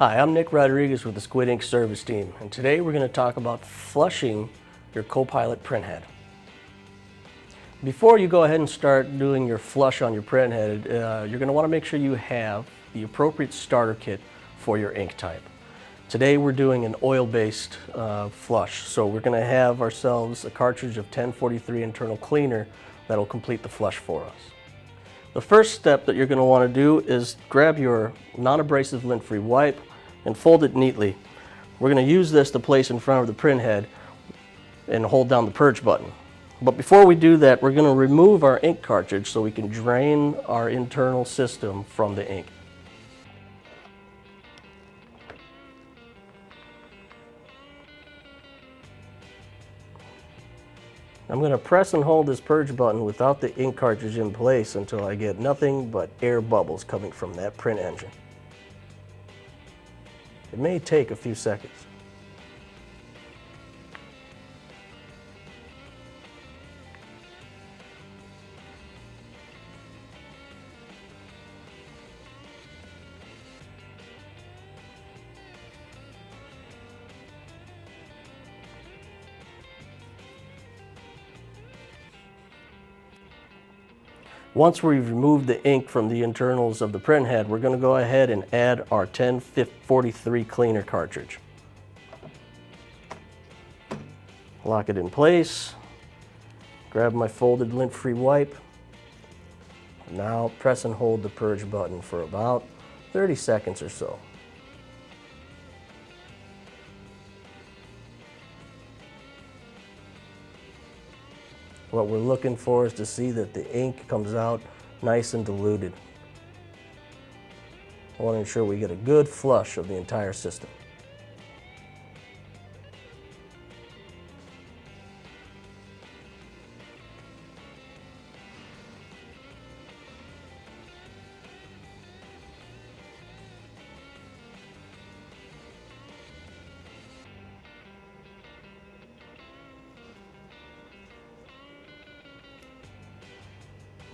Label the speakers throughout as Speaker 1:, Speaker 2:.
Speaker 1: Hi, I'm Nick Rodriguez with the Squid Ink service team, and today we're going to talk about flushing your CoPilot printhead. Before you go ahead and start doing your flush on your printhead, you're going to want to make sure you have the appropriate starter kit for your ink type. Today we're doing an oil-based flush, so we're going to have ourselves a cartridge of 1043 internal cleaner that'll complete the flush for us. The first step that you're going to want to do is grab your non-abrasive lint-free wipe and fold it neatly. We're going to use this to place in front of the printhead and hold down the purge button. But before we do that, we're going to remove our ink cartridge so we can drain our internal system from the ink. I'm going to press and hold this purge button without the ink cartridge in place until I get nothing but air bubbles coming from that print engine. It may take a few seconds. Once we've removed the ink from the internals of the printhead, we're going to go ahead and add our 1043 cleaner cartridge. Lock it in place. Grab my folded lint-free wipe. Now press and hold the purge button for about 30 seconds or so. What we're looking for is to see that the ink comes out nice and diluted. I want to ensure we get a good flush of the entire system.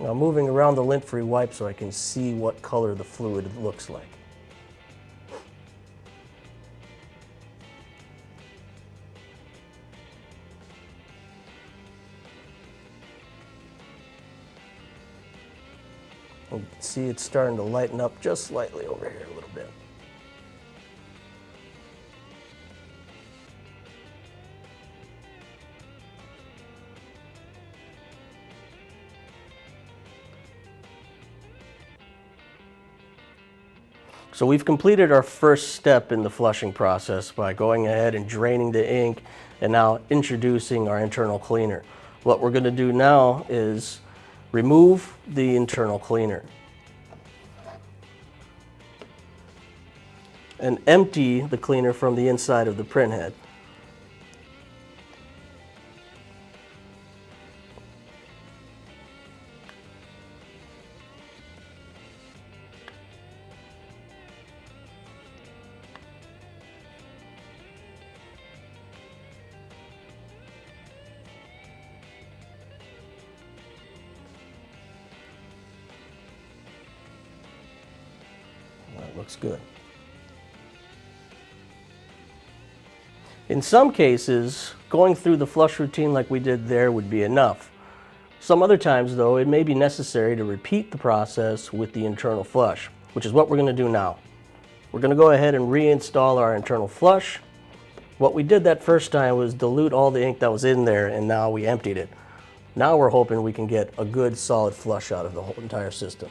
Speaker 1: Now moving around the lint-free wipe so I can see what color the fluid looks like. You can see it's starting to lighten up just slightly over here a little bit. So we've completed our first step in the flushing process by going ahead and draining the ink and now introducing our internal cleaner. What we're going to do now is remove the internal cleaner and empty the cleaner from the inside of the printhead. That looks good. In some cases, going through the flush routine like we did there would be enough. Some other times, though, it may be necessary to repeat the process with the internal flush, which is what we're going to do now. We're going to go ahead and reinstall our internal flush. What we did that first time was dilute all the ink that was in there, and now we emptied it. Now we're hoping we can get a good solid flush out of the whole entire system.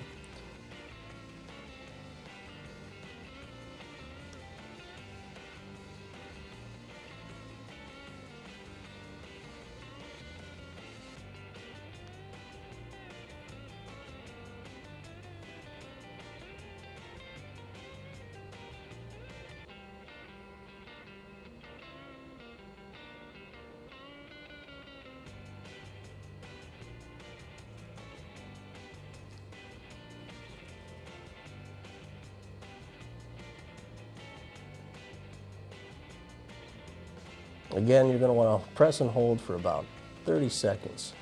Speaker 1: Again, you're going to want to press and hold for about 30 seconds.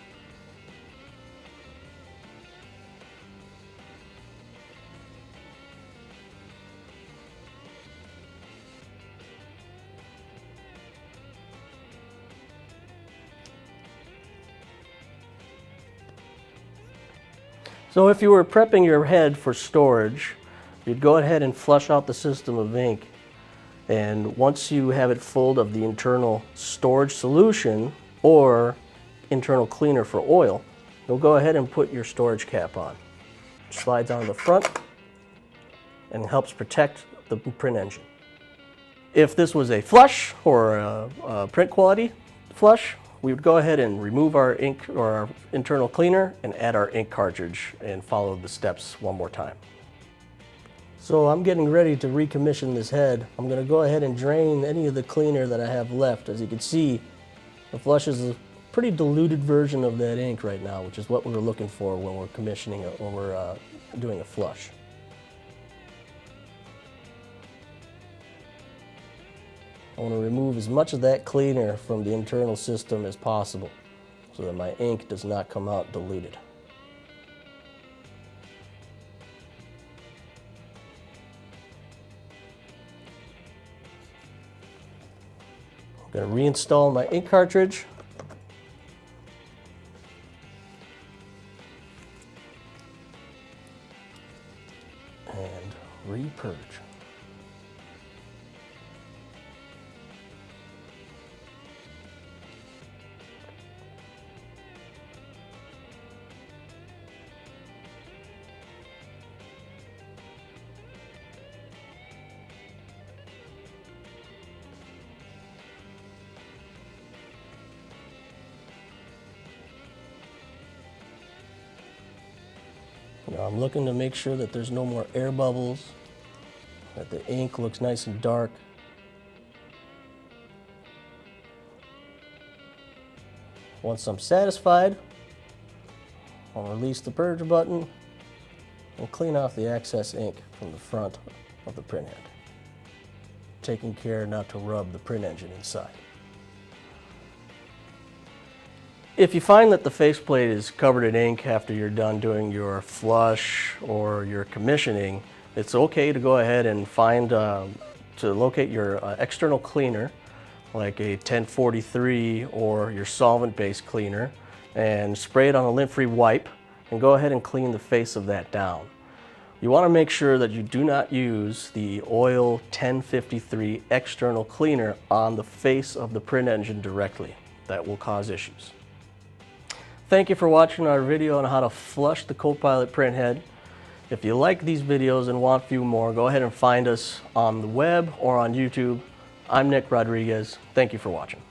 Speaker 1: So if you were prepping your head for storage, you'd go ahead and flush out the system of ink, and once you have it full of the internal storage solution or internal cleaner for oil, you'll go ahead and put your storage cap on. It slides onto the front and helps protect the print engine. If this was a flush or a print quality flush, we would go ahead and remove our ink or our internal cleaner and add our ink cartridge and follow the steps one more time. So I'm getting ready to recommission this head. I'm going to go ahead and drain any of the cleaner that I have left. As you can see, the flush is a pretty diluted version of that ink right now, which is what we were looking for when we're commissioning it, when we're doing a flush. I want to remove as much of that cleaner from the internal system as possible so that my ink does not come out diluted. I'm going to reinstall my ink cartridge. And re-purge. Now I'm looking to make sure that there's no more air bubbles, that the ink looks nice and dark. Once I'm satisfied, I'll release the purge button and clean off the excess ink from the front of the printhead, taking care not to rub the print engine inside. If you find that the faceplate is covered in ink after you're done doing your flush or your commissioning, it's okay to go ahead and find, to locate your external cleaner, like a 1043 or your solvent-based cleaner, and spray it on a lint-free wipe and go ahead and clean the face of that down. You want to make sure that you do not use the oil 1053 external cleaner on the face of the print engine directly. That will cause issues. Thank you for watching our video on how to flush the CoPilot printhead. If you like these videos and want a few more, go ahead and find us on the web or on YouTube. I'm Nick Rodriguez. Thank you for watching.